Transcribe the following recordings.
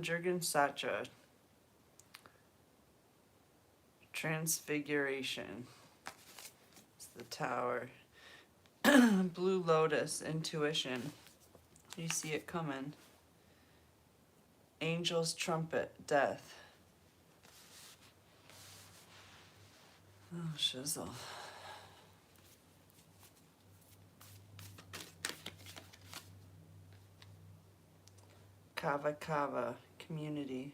Jurgen Sacha. Transfiguration. It's the Tower. Blue Lotus. Intuition. You see it coming. Angel's Trumpet. Death. Oh, shizzle. Kava Kava. Community.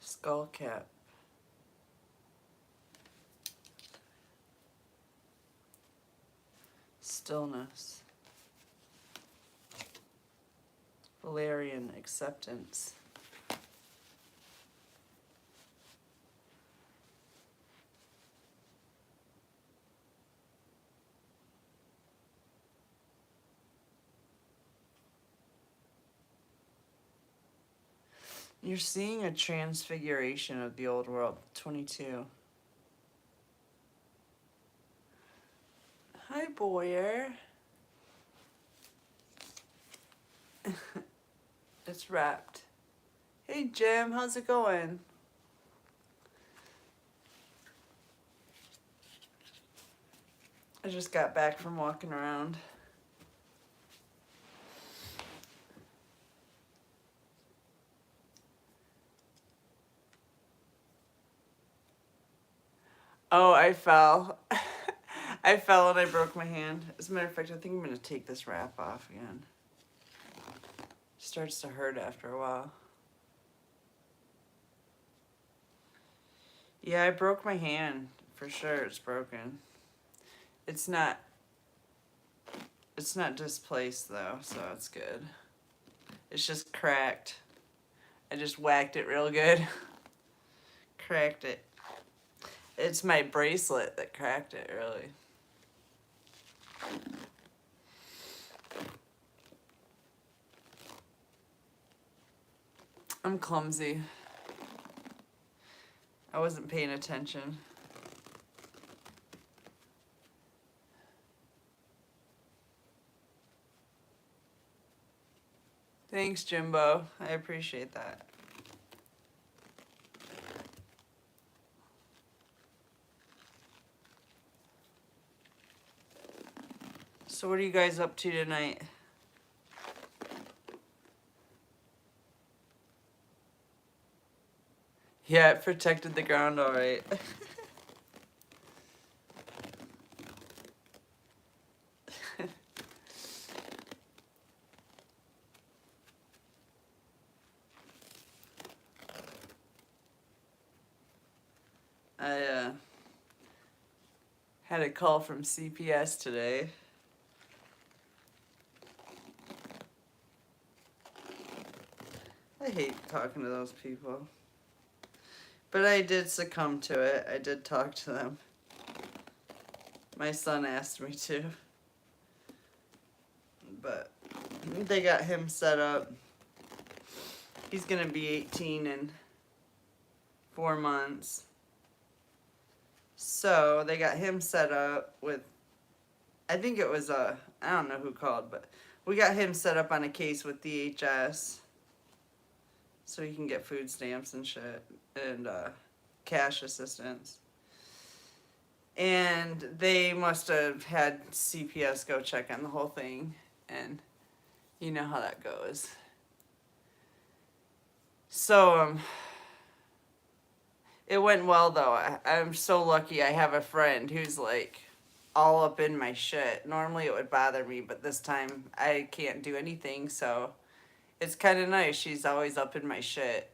Skullcap. Stillness. Valerian. Acceptance. You're seeing a transfiguration of the old world. 22. Hi, Boyer. It's wrapped. Hey, Jim. How's it going? I just got back from walking around. Oh, I fell. I fell and I broke my hand. As a matter of fact, I think I'm going to take this wrap off again. It starts to hurt after a while. Yeah, I broke my hand. For sure, it's broken. It's not displaced though, so it's good. It's just cracked. I just whacked it real good. Cracked it. It's my bracelet that cracked it, really. I'm clumsy. I wasn't paying attention. Thanks, Jimbo. I appreciate that. So what are you guys up to tonight? Yeah, it protected the ground all right. I had a call from CPS today. I hate talking to those people. But I did succumb to it. I did talk to them. My son asked me to. But they got him set up. He's going to be 18 in 4 months. So they got him set up with, I think it was I don't know who called, but we got him set up on a case with DHS. So he can get food stamps and shit. And cash assistance. And they must have had CPS go check on the whole thing. And you know how that goes. So, it went well though. I'm so lucky I have a friend who's like all up in my shit. Normally it would bother me, but this time I can't do anything, so it's kind of nice. She's always up in my shit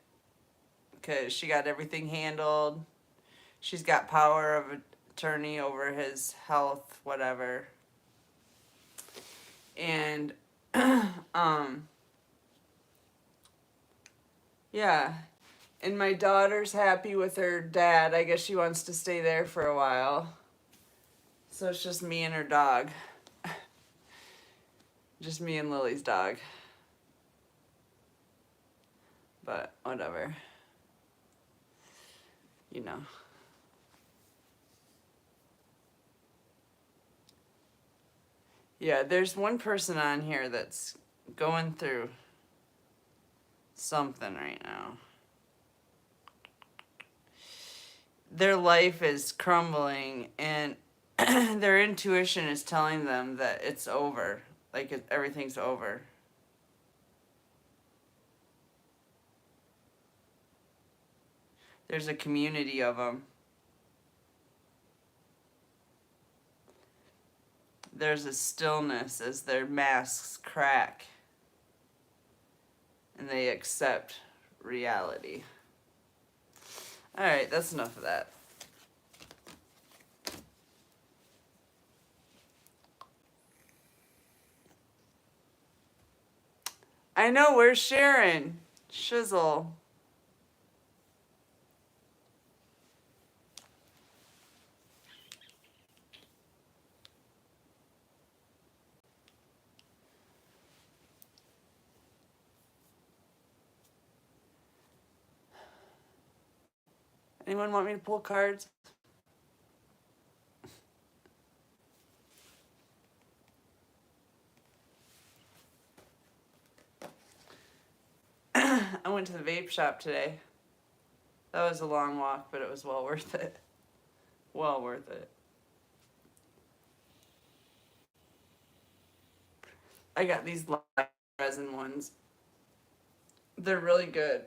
because she got everything handled. She's got power of attorney over his health, whatever. And, yeah. And my daughter's happy with her dad. I guess she wants to stay there for a while. So it's just me and her dog. Just me and Lily's dog. But whatever. You know. Yeah, there's one person on here that's going through something right now. Their life is crumbling, and their intuition is telling them that it's over. Like, everything's over. There's a community of them. There's a stillness as their masks crack and they accept reality. All right, that's enough of that. I know, where's Sharon? Shizzle. Anyone want me to pull cards? I went to the vape shop today. That was a long walk, but it was well worth it. Well worth it. I got these resin ones. They're really good.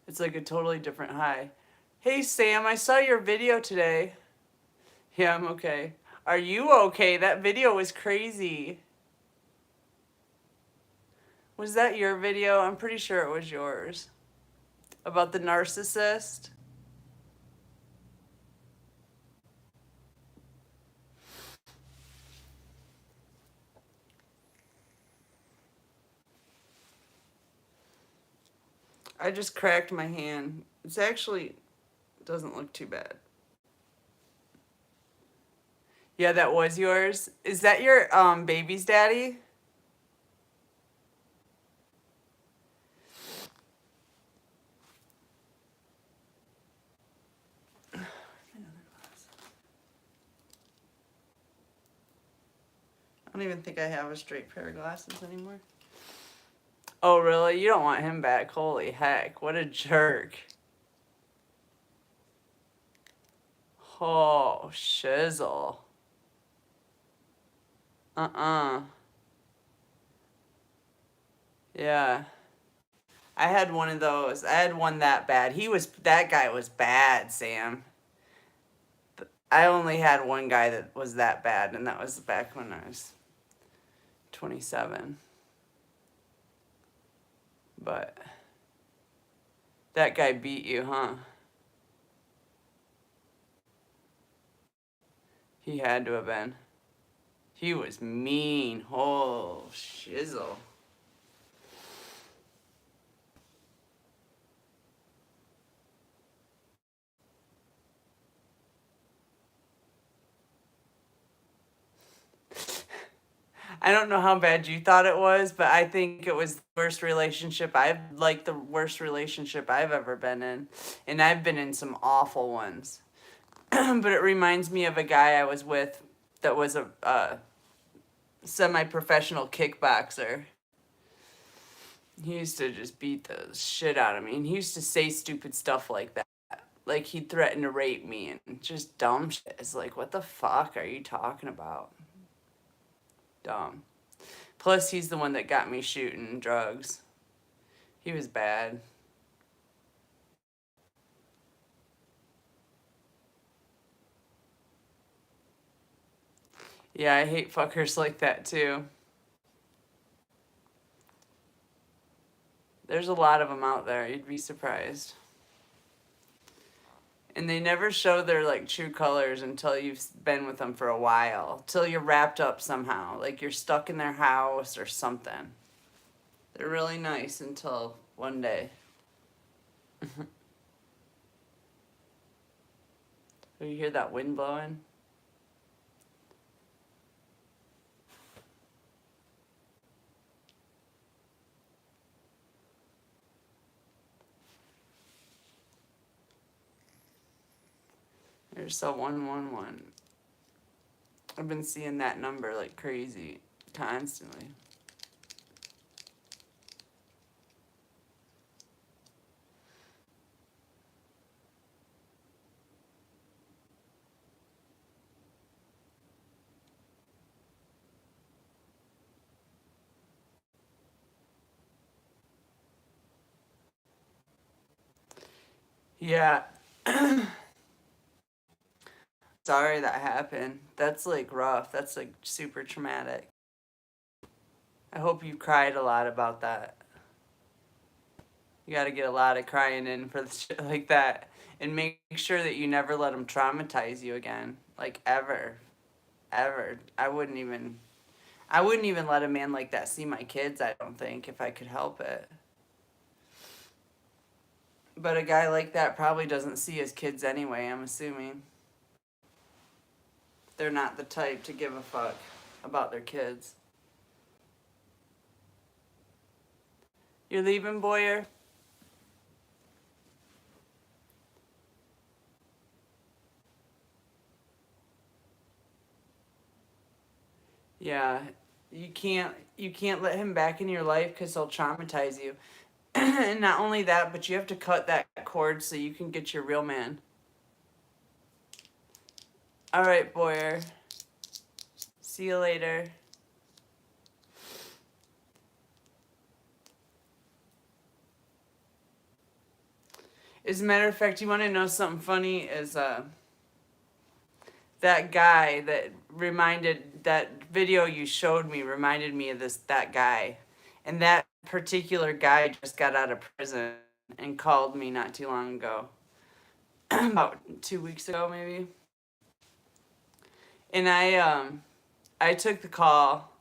It's like a totally different high. Hey Sam, I saw your video today. Yeah, I'm okay. Are you okay? That video was crazy. Was that your video? I'm pretty sure it was yours. About the narcissist? I just cracked my hand. It's actually doesn't look too bad. Yeah, that was yours. Is that your baby's daddy? I don't even think I have a straight pair of glasses anymore. Oh, really? You don't want him back? Holy heck, what a jerk. Oh, shizzle. Uh-uh. Yeah. I had one of those. I had one that bad. That guy was bad, Sam. I only had one guy that was that bad, and that was back when I was 27. But that guy beat you, huh? He had to have been. He was mean. Oh, shizzle. I don't know how bad you thought it was, but I think it was the worst relationship the worst relationship I've ever been in. And I've been in some awful ones. But it reminds me of a guy I was with that was a semi-professional kickboxer. He used to just beat the shit out of me. And he used to say stupid stuff like that. Like he'd threaten to rape me and just dumb shit. It's like, what the fuck are you talking about? Dumb. Plus, he's the one that got me shooting drugs. He was bad. Yeah, I hate fuckers like that too. There's a lot of them out there. You'd be surprised. And they never show their like true colors until you've been with them for a while. Till you're wrapped up somehow. Like you're stuck in their house or something. They're really nice until one day. Do you hear that wind blowing? So 111. I've been seeing that number like crazy constantly. Yeah. Sorry that happened. That's like rough. That's like super traumatic. I hope you cried a lot about that. You got to get a lot of crying in for the shit like that. And make sure that you never let them traumatize you again. Like ever. Ever. I wouldn't even let a man like that see my kids, I don't think, if I could help it. But a guy like that probably doesn't see his kids anyway, I'm assuming. They're not the type to give a fuck about their kids. You're leaving, Boyer? Yeah. You can't let him back in your life because he'll traumatize you. And not only that, but you have to cut that cord so you can get your real man. All right, Boyer. See you later. As a matter of fact, you want to know something funny? Is that guy that video you showed me reminded me of that guy, and that particular guy just got out of prison and called me not too long ago, about 2 weeks ago maybe, and I took the call.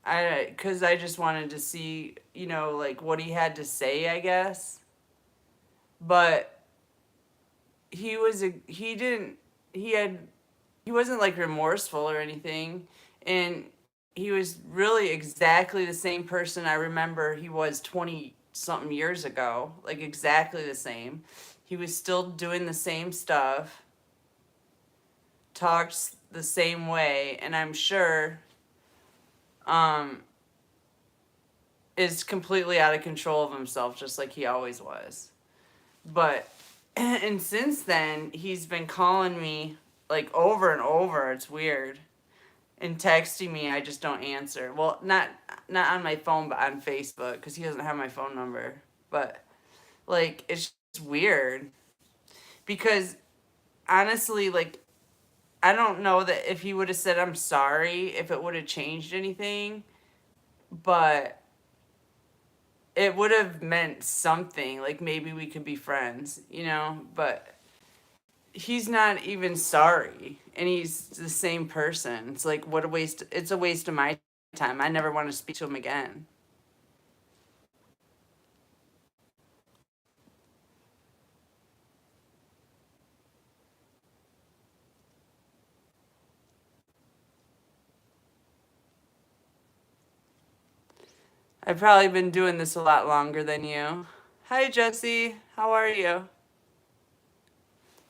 Because I just wanted to see, like what he had to say, I guess. But he didn't, he wasn't like remorseful or anything. And he was really exactly the same person I remember he was 20 something years ago. Like exactly the same. He was still doing the same stuff, talks the same way, and I'm sure um, is completely out of control of himself, just like he always was. But, and since then, he's been calling me like over and over. It's weird. And texting me, I just don't answer. Well, not on my phone, but on Facebook, because he doesn't have my phone number. But like, it's just weird because honestly, like, I don't know that if he would have said I'm sorry, if it would have changed anything, but it would have meant something. Like maybe we could be friends, But he's not even sorry, and he's the same person. It's like what a waste. It's a waste of my time. I never want to speak to him again. I've probably been doing this a lot longer than you. Hi, Jesse. How are you?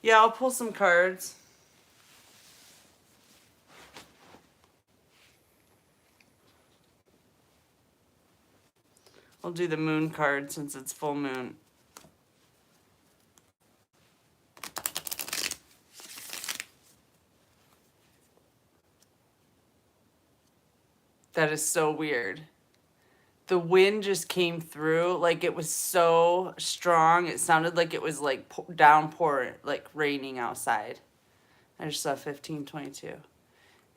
Yeah, I'll pull some cards. I'll do the moon card since it's full moon. That is so weird. The wind just came through like it was so strong. It sounded like it was like downpour, like raining outside. I just saw 1522.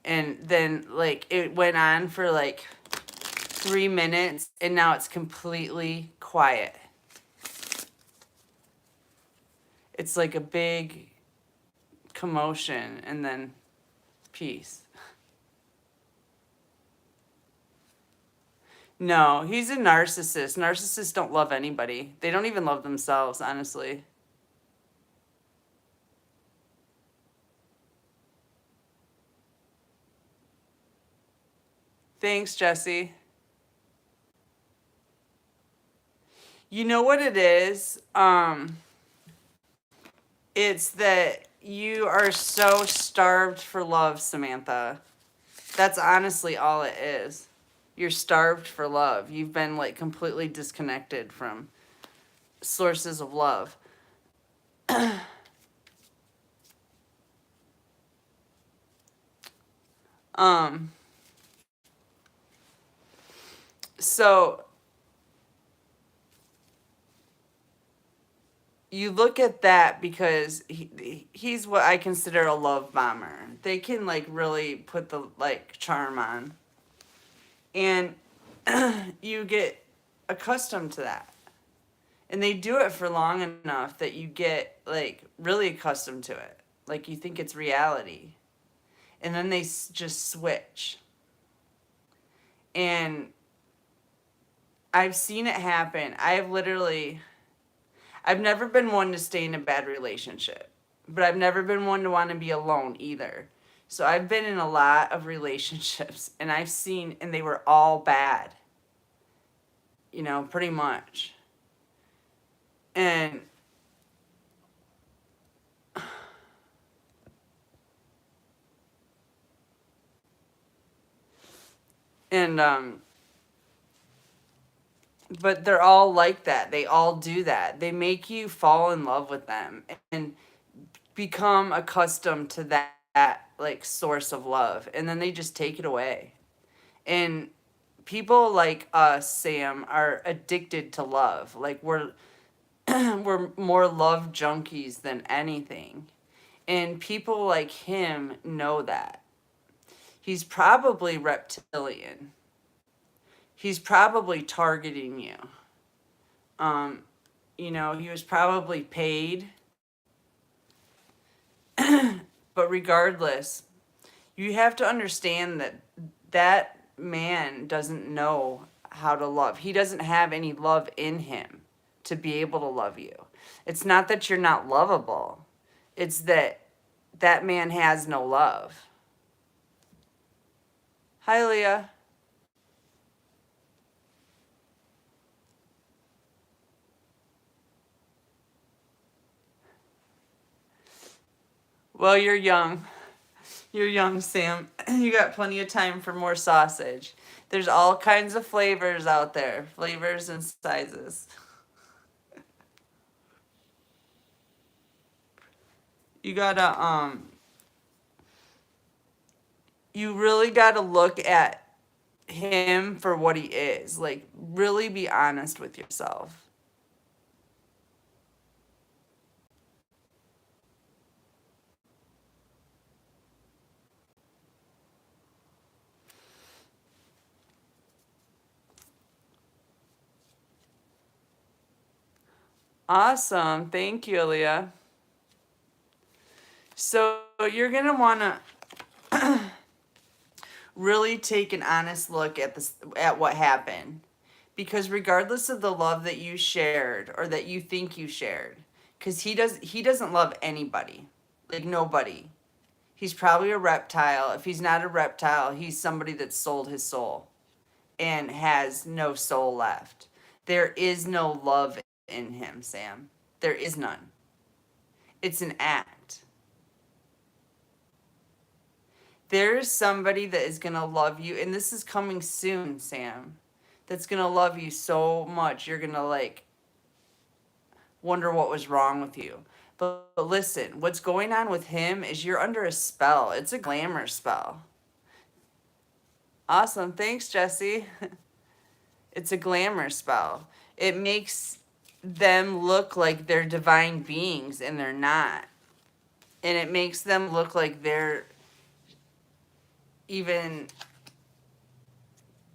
And then like it went on for like 3 minutes and now it's completely quiet. It's like a big commotion and then peace. No, he's a narcissist. Narcissists don't love anybody. They don't even love themselves, honestly. Thanks, Jesse. You know what it is? It's that you are so starved for love, Samantha. That's honestly all it is. You're starved for love. You've been like completely disconnected from sources of love. um so you look at that because he's what I consider a love bomber. They can like really put the like charm on. And you get accustomed to that. And they do it for long enough that you get like really accustomed to it. Like you think it's reality. And then they just switch. And I've seen it happen. I've never been one to stay in a bad relationship, but I've never been one to want to be alone either. So I've been in a lot of relationships and I've seen, and they were all bad, pretty much. And and but they're all like that. They all do that. They make you fall in love with them and become accustomed to that like source of love, and then they just take it away. And people like us, Sam, are addicted to love. Like we're more love junkies than anything. And people like him know that. He's probably reptilian. He's probably targeting you. Um, he was probably paid. But regardless, you have to understand that that man doesn't know how to love. He doesn't have any love in him to be able to love you. It's not that you're not lovable. It's that that man has no love. Hi, Leah. Well, you're young. You're young, Sam. You got plenty of time for more sausage. There's all kinds of flavors out there, flavors and sizes. You gotta you really gotta look at him for what he is. Like really be honest with yourself. Awesome. Thank you, Leah. So you're gonna wanna really take an honest look at what happened. Because regardless of the love that you shared or that you think you shared, because he doesn't love anybody. Like nobody. He's probably a reptile. If he's not a reptile, he's somebody that sold his soul and has no soul left. There is no love in him, Sam. There is none. It's an act. There is somebody that is going to love you, and this is coming soon, Sam, that's going to love you so much you're going to like wonder what was wrong with you. But listen, what's going on with him is you're under a spell. It's a glamour spell. Awesome. Thanks, Jesse. It's a glamour spell. It makes them look like they're divine beings and they're not. And it makes them look like they're even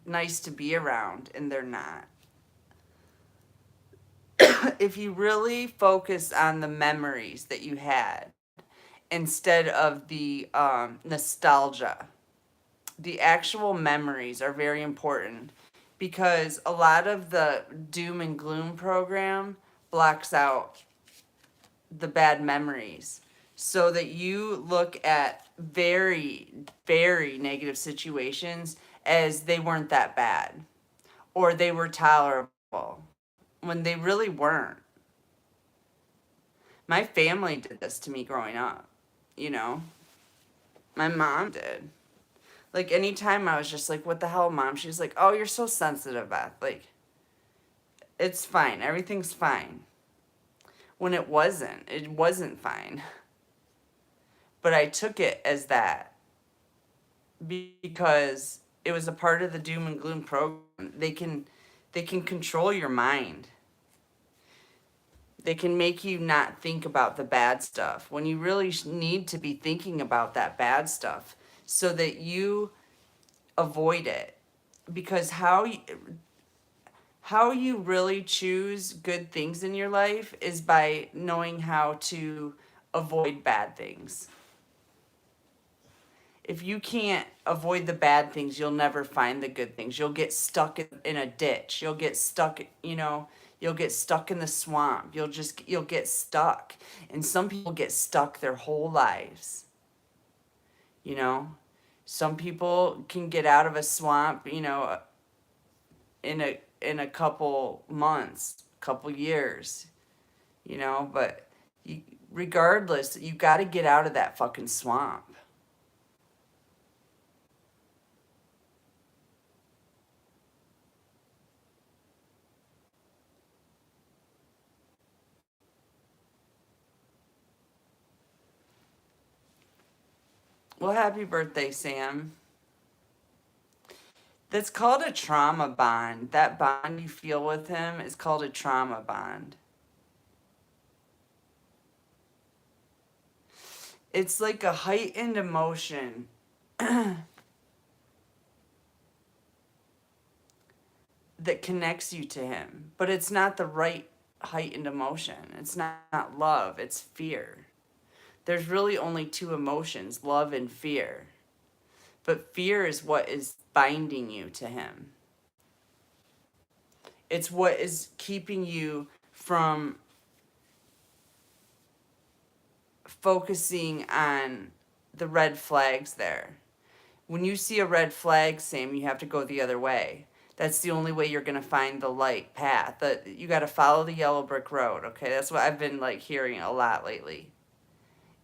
nice to be around and they're not. If you really focus on the memories that you had instead of the nostalgia, the actual memories are very important because a lot of the doom and gloom program blocks out the bad memories so that you look at very, very negative situations as they weren't that bad or they were tolerable when they really weren't. My family did this to me growing up, you know? My mom did. Like, anytime I was just like, what the hell, Mom? She's like, oh, you're so sensitive, Beth. Like, it's fine. Everything's fine. When it wasn't. It wasn't fine. But I took it as that because it was a part of the doom and gloom program. They can control your mind. They can make you not think about the bad stuff when you really need to be thinking about that bad stuff so that you avoid it. Because how you really choose good things in your life is by knowing how to avoid bad things. If you can't avoid the bad things, you'll never find the good things. You'll get stuck in a ditch. You'll get stuck, you'll get stuck in the swamp. You'll get stuck. And some people get stuck their whole lives. You know, some people can get out of a swamp, in a couple months, couple years, but regardless, you got to get out of that fucking swamp. Well, happy birthday, Sam. That's called a trauma bond. That bond you feel with him is called a trauma bond. It's like a heightened emotion that connects you to him, but it's not the right heightened emotion. It's not love, it's fear. There's really only two emotions, love and fear. But fear is what is binding you to him. It's what is keeping you from focusing on the red flags there. When you see a red flag, Sam, you have to go the other way. That's the only way you're going to find the light path. You got to follow the yellow brick road, okay? That's what I've been like hearing a lot lately.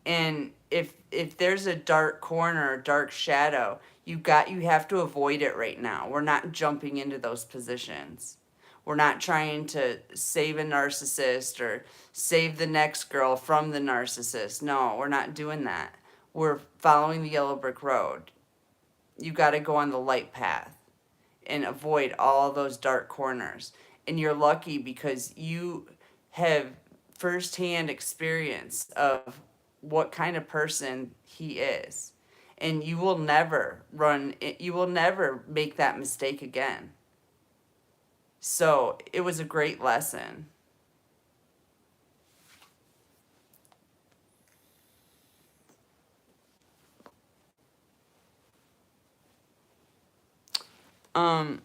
And if there's a dark corner, a dark shadow, you have to avoid it right now. We're not jumping into those positions. We're not trying to save a narcissist or save the next girl from the narcissist. No, we're not doing that. We're following the yellow brick road. You got to go on the light path and avoid all those dark corners. And you're lucky because you have firsthand experience of what kind of person he is. And you will never make that mistake again. So it was a great lesson. Um,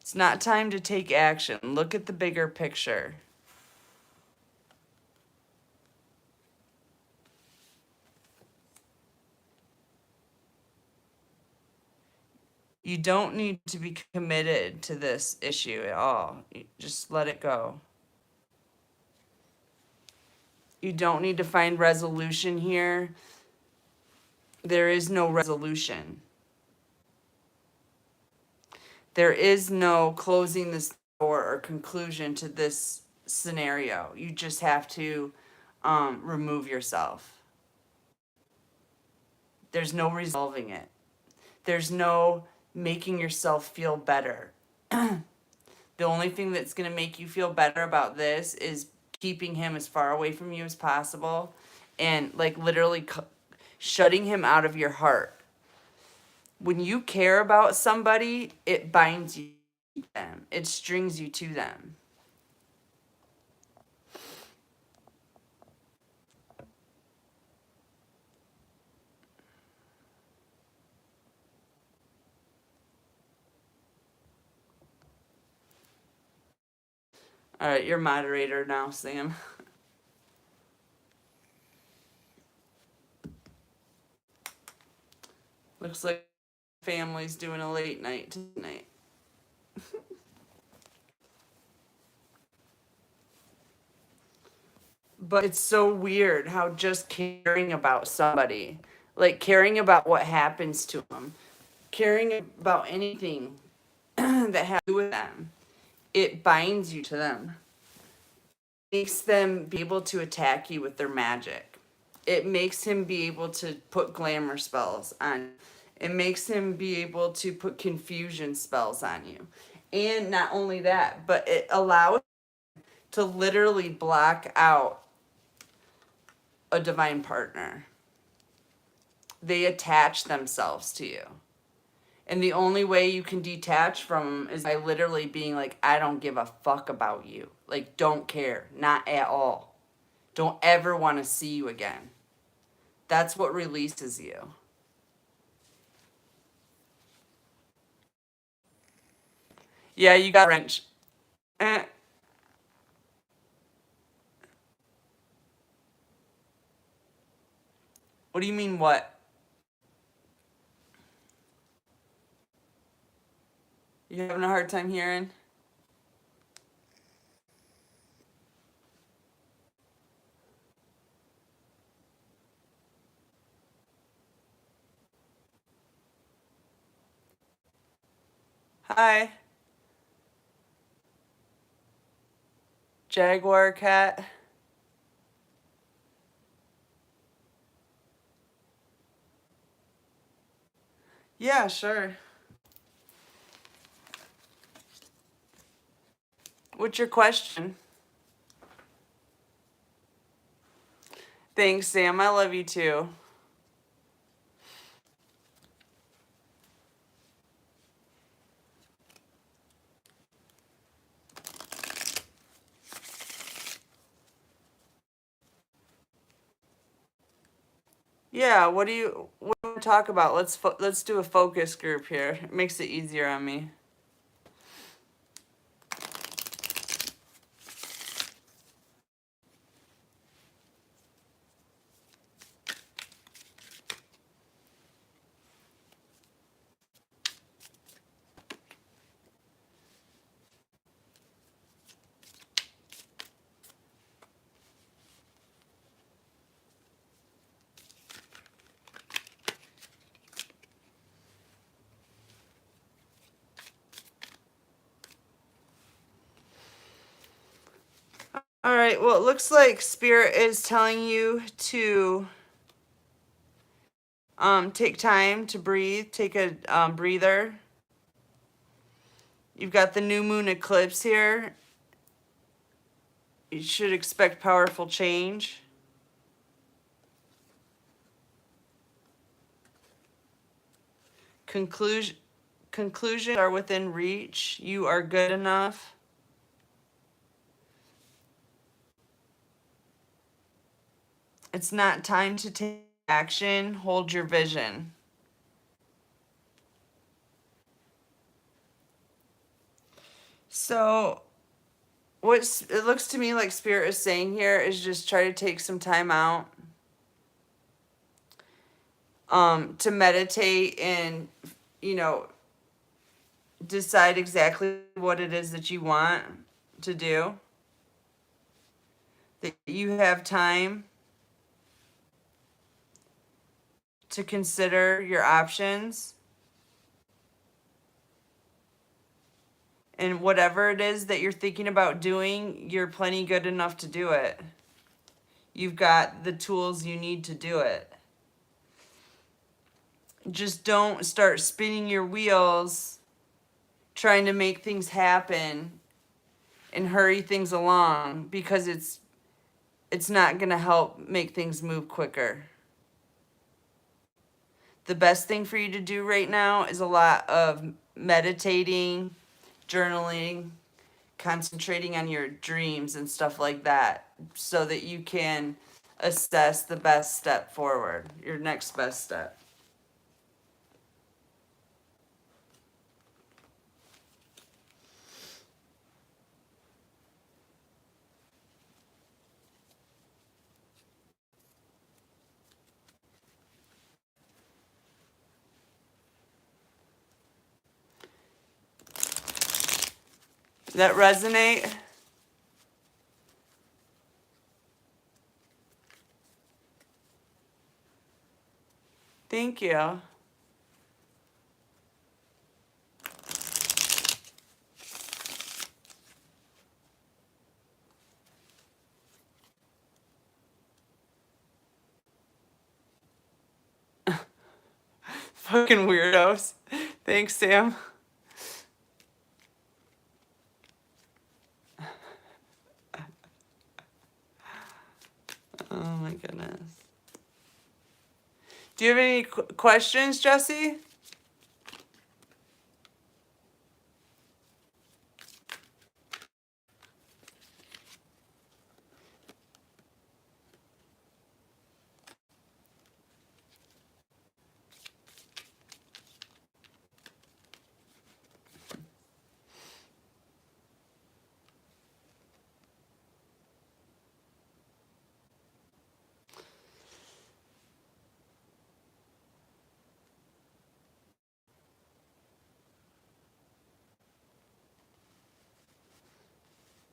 it's not time to take action. Look at the bigger picture. You don't need to be committed to this issue at all. Just let it go. You don't need to find resolution here. There is no resolution. There is no closing this door or conclusion to this scenario. You just have to remove yourself. There's no resolving it. There's no making yourself feel better. The only thing that's going to make you feel better about this is keeping him as far away from you as possible and like literally shutting him out of your heart. When you care about somebody, it binds you to them. It strings you to them. All right, you're moderator now, Sam. Looks like family's doing a late night tonight. But it's so weird how just caring about somebody, like caring about what happens to them, caring about anything that has to do with them, it binds you to them. Makes them be able to attack you with their magic. It makes him be able to put glamour spells on. It makes him be able to put confusion spells on you. And not only that, but it allows to literally block out a divine partner. They attach themselves to you. And the only way you can detach from them is by literally being like, I don't give a fuck about you. Like, don't care. Not at all. Don't ever want to see you again. That's what releases you. Yeah, you got a wrench. Eh. What do you mean, what? You having a hard time hearing? Hi, Jaguar cat. Yeah, sure. What's your question? Thanks, Sam. I love you too. Yeah, what do you want to talk about? Let's do a focus group here. It makes it easier on me. All right. Well, it looks like Spirit is telling you to take time to breathe. Take a breather. You've got the new moon eclipse here. You should expect powerful change. Conclusion Conclusions are within reach. You are good enough. It's not time to take action. Hold your vision. So, it looks to me like Spirit is saying here is just try to take some time out to meditate and, you know, decide exactly what it is that you want to do. That you have time to consider your options. And whatever it is that you're thinking about doing, you're plenty good enough to do it. You've got the tools you need to do it. Just don't start spinning your wheels trying to make things happen and hurry things along, because it's not going to help make things move quicker. The best thing for you to do right now is a lot of meditating, journaling, concentrating on your dreams and stuff like that, so that you can assess the best step forward, your next best step. That resonate? Thank you. Fucking weirdos. Thanks, Sam. Oh my goodness. Do you have any questions, Jesse?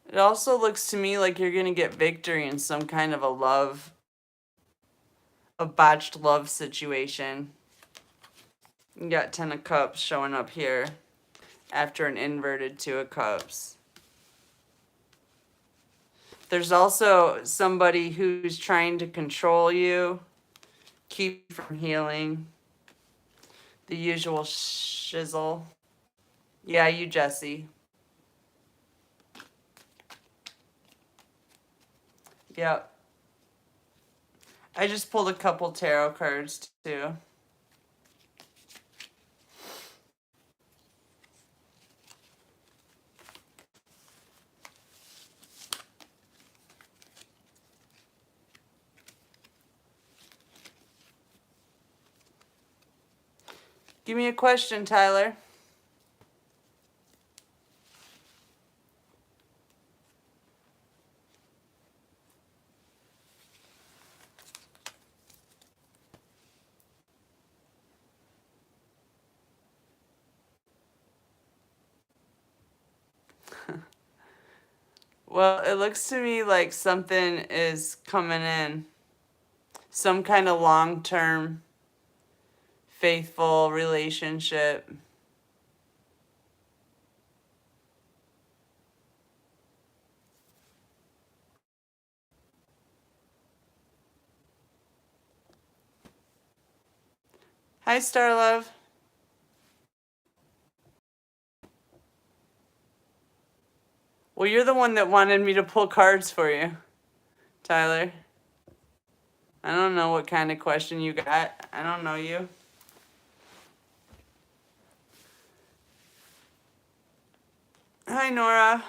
It also looks to me like you're going to get victory in some kind of a botched love situation. You got 10 of Cups showing up here after an inverted 2 of Cups. There's also somebody who's trying to control you, keep you from healing. The usual shizzle. Yeah, you, Jesse. Yep. I just pulled a couple tarot cards too. Give me a question, Tyler. Well, it looks to me like something is coming in. Some kind of long-term, faithful relationship. Hi, Starlove. Well, you're the one that wanted me to pull cards for you, Tyler. I don't know what kind of question you got. I don't know you. Hi, Nora.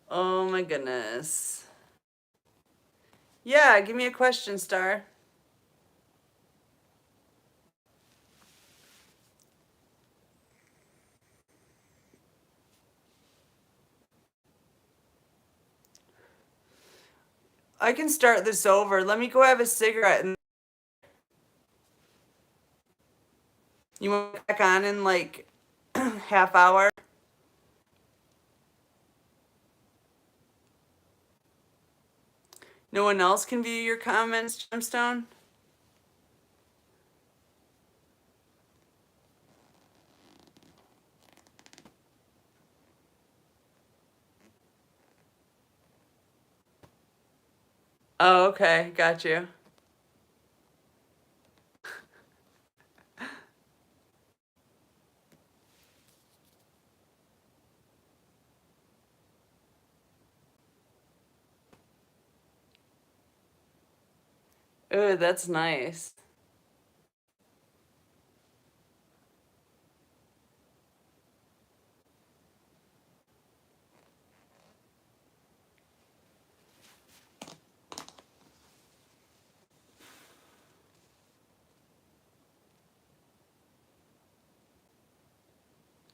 Oh my goodness. Yeah, give me a question, Star. I can start this over. Let me go have a cigarette. And you want to back on in like half hour? No one else can view your comments, Gemstone? Oh, okay. Got you. Ooh, that's nice.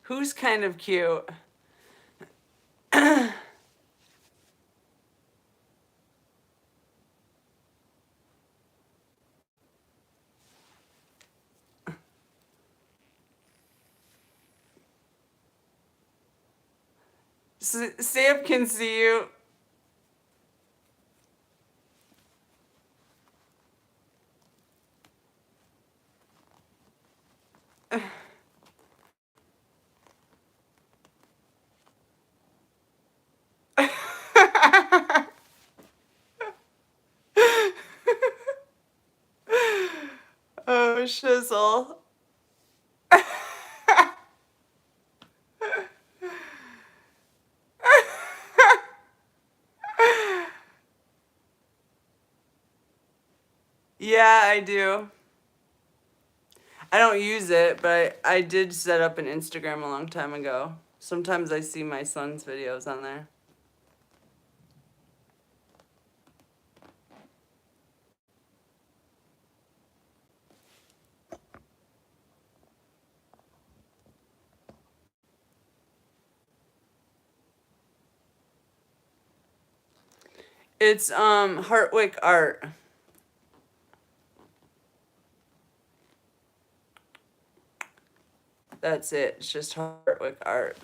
Who's kind of cute? Sam can see you. Oh, shizzle. Yeah, I do. I don't use it, but I did set up an Instagram a long time ago. Sometimes I see my son's videos on there. It's Hartwick Art. That's it. It's just Hartwick Art.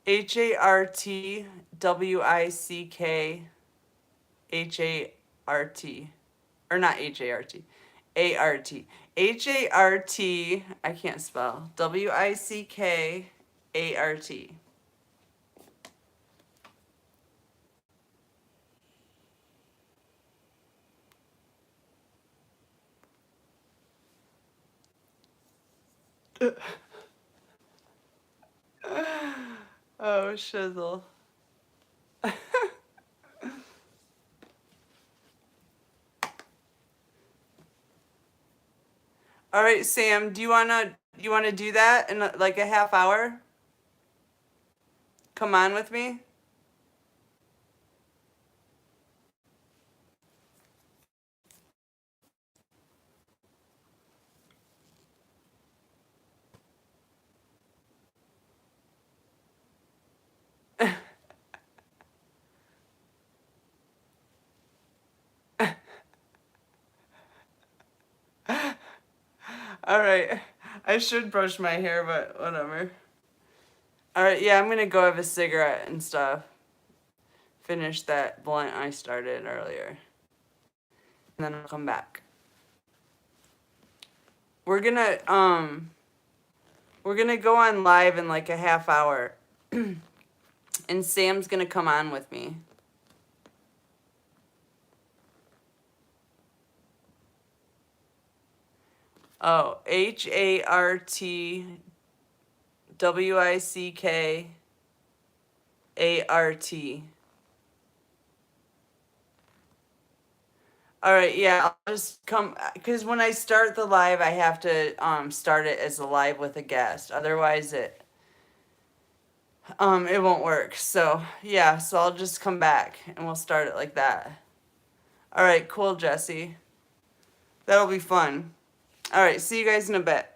HartWickHart. Or not HART. ART. HART. I can't spell. WICKART. Oh, shizzle. All right, Sam, do you wanna do that in like a half hour? Come on with me. All right. I should brush my hair, but whatever. All right, yeah, I'm gonna go have a cigarette and stuff. Finish that blunt I started earlier. And then I'll come back. We're gonna um we're gonna go on live in like a half hour. And Sam's gonna come on with me. Oh, HartWickArt. All right, yeah, I'll just come because when I start the live, I have to start it as a live with a guest. Otherwise, it won't work. So yeah, so I'll just come back and we'll start it like that. All right, cool, Jesse. That'll be fun. All right, see you guys in a bit.